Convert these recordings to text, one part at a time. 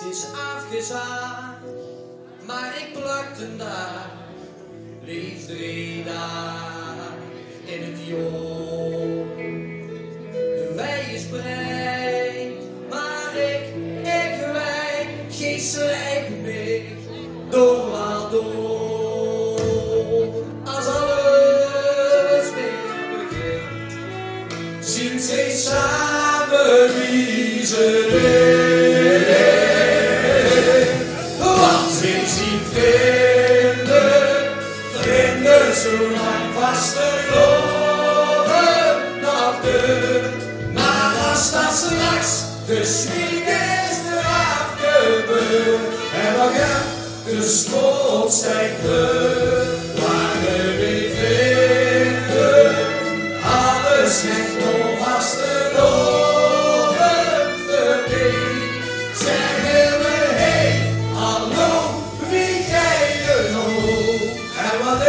Het is afgezaagd, maar ik plakte daar liefst 3 dagen in het jood. De wei is breed, maar ik weet, geen slijk meer door. Als alles weer begint, zien zij samen wie ze is. Want zij zien vrienden zo lang vastgelopen nog de. Maar als dat straks de schrik is eraf gebeurd en dan gaat de sloot stijgt waren we vinden, alles heeft nog vastgelopen verkeerd. Zeggen we hey, hallo, wie gij je nog? En wat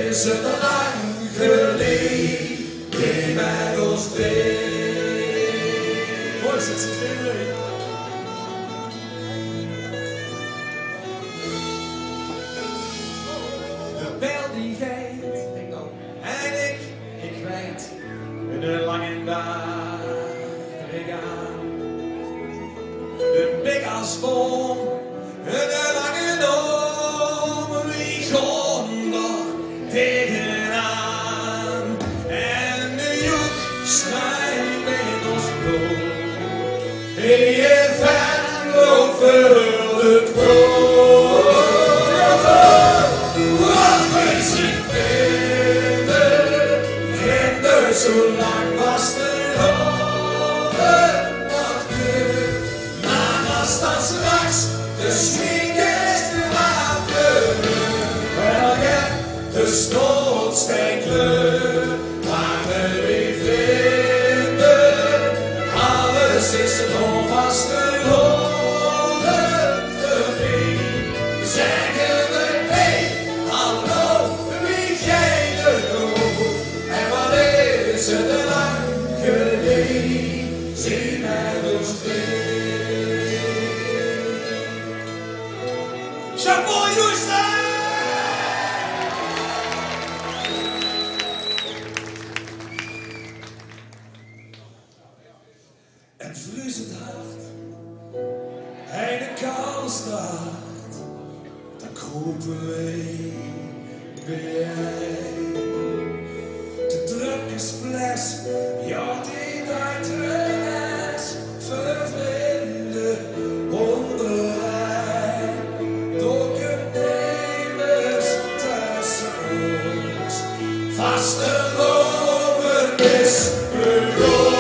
is het lang geleden, wie met ons deed? Mooi, zit ze geen de bel die geeft, en ik weet, de lange dag gaan. De bek als boom, de lange dom, wie gewoon nog tegenaan. En de joek schrijft in ons bloed, in je fan over het brood. Zo lang was de hoofd nog goed. Maar als dat straks de schrik is eraf gebeurd en dan gaat de stoot steekt kleur, waar we weer vinden, alles is nog vastgelopen vergeten. Zeggen we hey, hallo, wie gij er nog? En wat is het er lang geleden, zie met ons twee. Chapeau, Joester! En vrees het hart, hij de kou staat, dan kropen wij bij jij. Druppelsfles, ja die uit is, vervreemde onderweg. Dokkennemers tussen ons, vastgelopen is beroofd.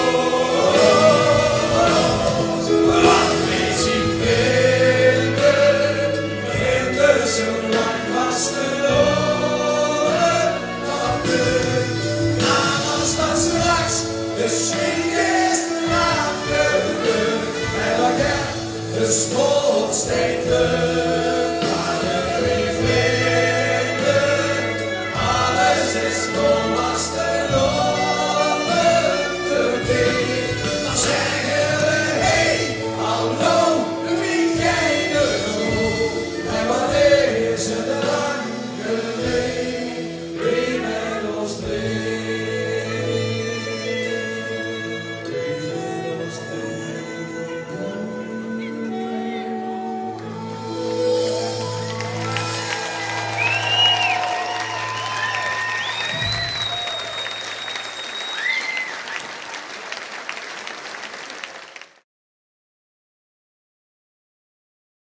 Wat we zien vrienden zo lang vastgelopen nog terug. De schrik is eraf gebeurd en dan gaat de sloot steekt